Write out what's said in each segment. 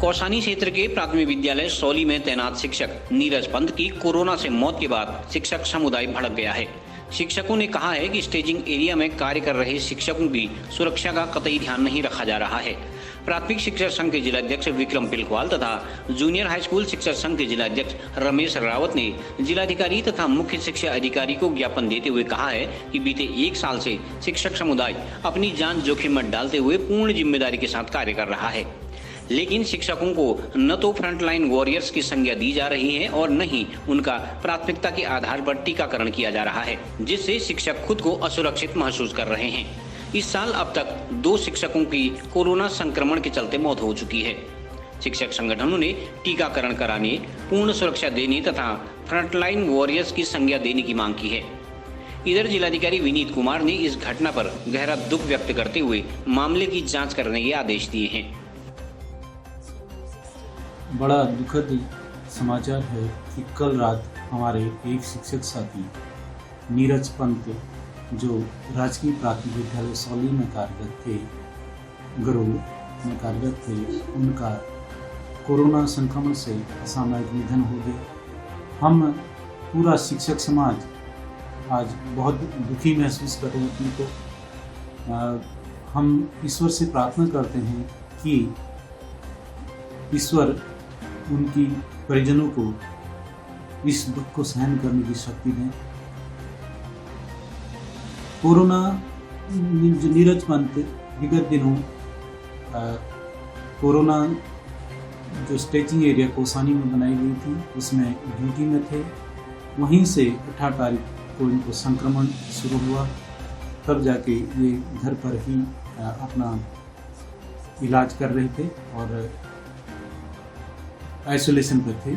कौसानी क्षेत्र के प्राथमिक विद्यालय सौली में तैनात शिक्षक नीरज पंत की कोरोना से मौत के बाद शिक्षक समुदाय भड़क गया है। शिक्षकों ने कहा है कि स्टेजिंग एरिया में कार्य कर रहे शिक्षकों की सुरक्षा का कतई ध्यान नहीं रखा जा रहा है। प्राथमिक शिक्षक संघ के जिलाध्यक्ष विक्रम पिलखवाल तथा जूनियर हाई स्कूल शिक्षक संघ के जिलाध्यक्ष रमेश रावत ने जिलाधिकारी तथा मुख्य शिक्षा अधिकारी को ज्ञापन देते हुए कहा है कि बीते 1 साल से शिक्षक समुदाय अपनी जान जोखिम में डालते हुए पूर्ण जिम्मेदारी के साथ कार्य कर रहा है, लेकिन शिक्षकों को न तो फ्रंटलाइन वॉरियर्स की संज्ञा दी जा रही है और न ही उनका प्राथमिकता के आधार पर टीकाकरण किया जा रहा है, जिससे शिक्षक खुद को असुरक्षित महसूस कर रहे हैं। इस साल अब तक 2 शिक्षकों की कोरोना संक्रमण के चलते मौत हो चुकी है। शिक्षक संगठनों ने टीकाकरण कराने, पूर्ण सुरक्षा देने तथा फ्रंटलाइन वॉरियर्स की संज्ञा देने की मांग की है। इधर जिलाधिकारी विनीत कुमार ने इस घटना पर गहरा दुख व्यक्त करते हुए मामले की जाँच करने के आदेश दिए हैं। बड़ा दुखद समाचार है कि कल रात हमारे एक शिक्षक साथी नीरज पंत जो राजकीय प्राथमिक विद्यालय सौली में कार्यरत थे, गरुड़ में कार्यरत थे, उनका कोरोना संक्रमण से असामयिक निधन हो गया। हम पूरा शिक्षक समाज आज बहुत दुखी महसूस कर रहे हैं अपने को। हम ईश्वर से प्रार्थना करते हैं कि ईश्वर उनकी परिजनों को इस दुख को सहन करने की शक्ति दें। कोरोना नीरज पंत विगत दिनों कोरोना जो स्टेजिंग एरिया कौसानी में बनाई गई थी उसमें ड्यूटी में थे। वहीं से 18 तारीख को इनको संक्रमण शुरू हुआ, तब जाके ये घर पर ही अपना इलाज कर रहे थे और आइसोलेशन पर थे।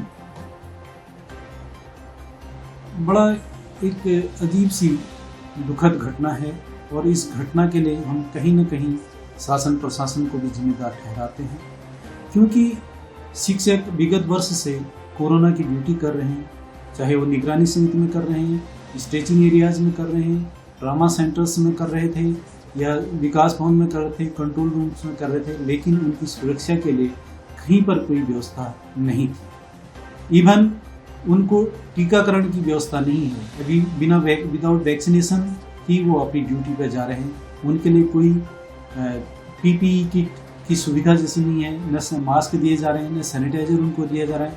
बड़ा एक अजीब सी दुखद घटना है और इस घटना के लिए हम कहीं न कहीं शासन प्रशासन को भी जिम्मेदार ठहराते हैं, क्योंकि शिक्षक विगत वर्ष से कोरोना की ड्यूटी कर रहे हैं, चाहे वो निगरानी समिति में कर रहे हैं, स्टेजिंग एरियाज में कर रहे हैं, ट्रामा सेंटर्स में कर रहे थे या विकास भवन में कर रहे थे, कंट्रोल रूम्स में कर रहे थे, लेकिन उनकी सुरक्षा के लिए कहीं पर कोई व्यवस्था नहीं थी। इवन उनको टीकाकरण की व्यवस्था नहीं है। अभी विदाउट वैक्सीनेशन ही वो अपनी ड्यूटी पर जा रहे हैं। उनके लिए कोई पीपीई किट की सुविधा जैसी नहीं है, न मास्क दिए जा रहे हैं, न सैनिटाइजर उनको दिया जा रहा है।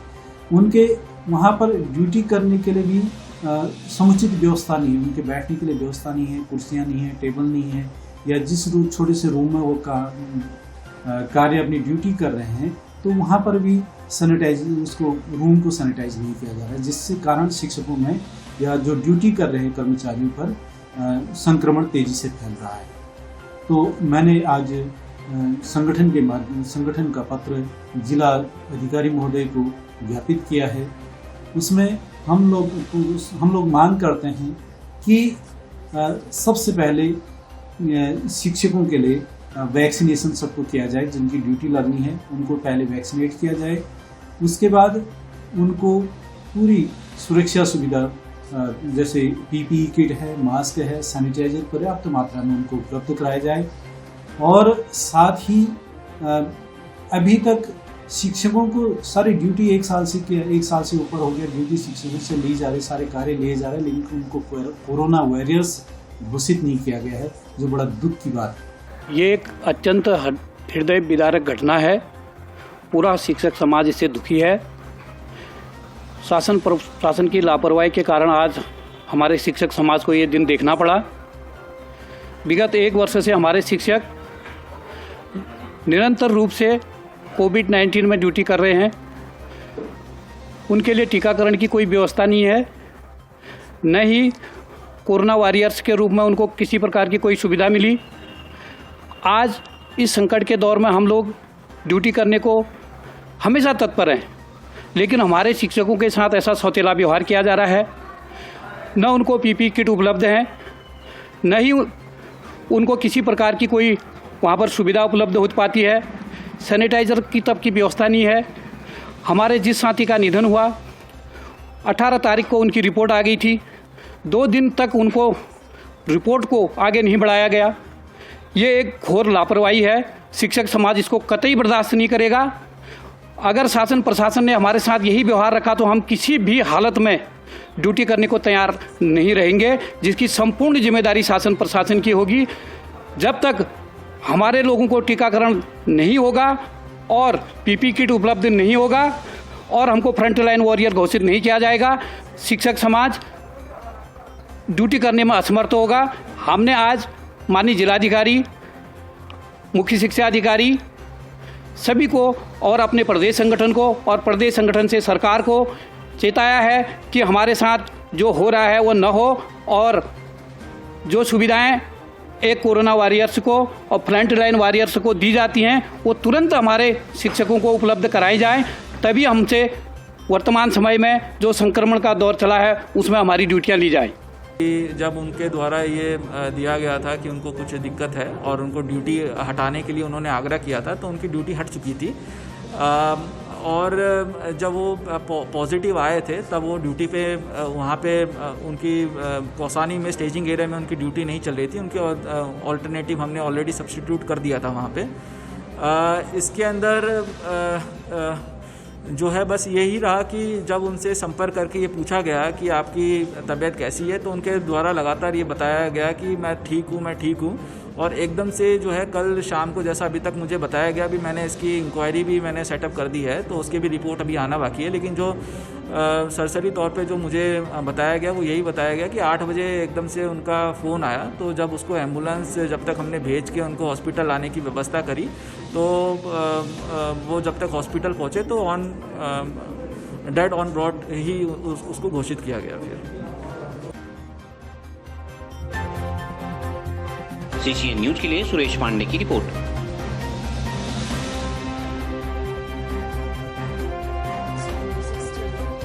उनके वहाँ पर ड्यूटी करने के लिए भी समुचित व्यवस्था नहीं है। उनके बैठने के लिए व्यवस्था नहीं है, कुर्सियाँ नहीं है, टेबल नहीं है, या जिस छोटे से रूम में वो कार्य अपनी ड्यूटी कर रहे हैं तो वहाँ पर भी उसको रूम को सैनिटाइज नहीं किया जा रहा है, जिससे कारण शिक्षकों में या जो ड्यूटी कर रहे हैं कर्मचारियों पर संक्रमण तेजी से फैल रहा है। तो मैंने आज संगठन का पत्र जिला अधिकारी महोदय को ज्ञापित किया है। उसमें हम लोग मांग करते हैं कि सबसे पहले शिक्षकों के लिए वैक्सीनेशन सबको किया जाए। जिनकी ड्यूटी लगनी है उनको पहले वैक्सीनेट किया जाए। उसके बाद उनको पूरी सुरक्षा सुविधा जैसे पीपीई किट है, मास्क है, सैनिटाइजर पर्याप्त मात्रा में उनको उपलब्ध कराया जाए। और साथ ही अभी तक शिक्षकों को सारी ड्यूटी 1 साल से ऊपर हो गया, ड्यूटी शिक्षकों से ली जा रही, सारे कार्य लिए जा रहे, लेकिन उनको कोरोना वॉरियर्स घोषित नहीं किया गया है, जो बड़ा दुख की बात है। ये एक अत्यंत हृदय विदारक घटना है। पूरा शिक्षक समाज इससे दुखी है। शासन प्रशासन की लापरवाही के कारण आज हमारे शिक्षक समाज को ये दिन देखना पड़ा। विगत 1 वर्ष से हमारे शिक्षक निरंतर रूप से कोविड-19 में ड्यूटी कर रहे हैं। उनके लिए टीकाकरण की कोई व्यवस्था नहीं है, न ही कोरोना वॉरियर्स के रूप में उनको किसी प्रकार की कोई सुविधा मिली। आज इस संकट के दौर में हम लोग ड्यूटी करने को हमेशा तत्पर हैं, लेकिन हमारे शिक्षकों के साथ ऐसा सौतेला व्यवहार किया जा रहा है। न उनको पीपीई किट उपलब्ध है, न ही उनको किसी प्रकार की कोई वहाँ पर सुविधा उपलब्ध हो पाती है। सैनिटाइज़र की तक की व्यवस्था नहीं है। हमारे जिस साथी का निधन हुआ 18 तारीख को उनकी रिपोर्ट आ गई थी। 2 दिन तक उनको रिपोर्ट को आगे नहीं बढ़ाया गया। ये एक घोर लापरवाही है। शिक्षक समाज इसको कतई बर्दाश्त नहीं करेगा अगर शासन प्रशासन ने हमारे साथ यही व्यवहार रखा तो हम किसी भी हालत में ड्यूटी करने को तैयार नहीं रहेंगे, जिसकी संपूर्ण जिम्मेदारी शासन प्रशासन की होगी। जब तक हमारे लोगों को टीकाकरण नहीं होगा और पीपी किट उपलब्ध नहीं होगा और हमको फ्रंट लाइन वॉरियर घोषित नहीं किया जाएगा, शिक्षक समाज ड्यूटी करने में असमर्थ होगा। हमने आज माननीय जिलाधिकारी, मुख्य शिक्षा अधिकारी सभी को और अपने प्रदेश संगठन को और प्रदेश संगठन से सरकार को चेताया है कि हमारे साथ जो हो रहा है वो न हो और जो सुविधाएं एक कोरोना वॉरियर्स को और फ्रंट लाइन वॉरियर्स को दी जाती हैं वो तुरंत हमारे शिक्षकों को उपलब्ध कराई जाए, तभी हमसे वर्तमान समय में जो संक्रमण का दौर चला है उसमें हमारी ड्यूटियां ली जाए। जब उनके द्वारा ये दिया गया था कि उनको कुछ दिक्कत है और उनको ड्यूटी हटाने के लिए उन्होंने आग्रह किया था, तो उनकी ड्यूटी हट चुकी थी। और जब वो पॉजिटिव आए थे तब वो ड्यूटी पे वहाँ पे उनकी कौसानी में स्टेजिंग एरिया में उनकी ड्यूटी नहीं चल रही थी, उनके ऑल्टरनेटिव हमने ऑलरेडी सब्स्टिट्यूट कर दिया था वहाँ पे। इसके अंदर जो है बस यही रहा कि जब उनसे संपर्क करके ये पूछा गया कि आपकी तबीयत कैसी है, तो उनके द्वारा लगातार ये बताया गया कि मैं ठीक हूँ। और एकदम से जो है कल शाम को, जैसा अभी तक मुझे बताया गया, अभी मैंने इसकी इंक्वायरी भी मैंने सेटअप कर दी है, तो उसकी भी रिपोर्ट अभी आना बाकी है। लेकिन जो सरसरी तौर पे जो मुझे बताया गया वो यही बताया गया कि 8 बजे एकदम से उनका फ़ोन आया। तो जब उसको एम्बुलेंस जब तक हमने भेज के उनको हॉस्पिटल लाने की व्यवस्था करी, तो वो जब तक हॉस्पिटल पहुँचे तो डेड ऑन ब्रॉड ही उसको घोषित किया गया। फिर CCN न्यूज के लिए सुरेश पांडे की रिपोर्ट।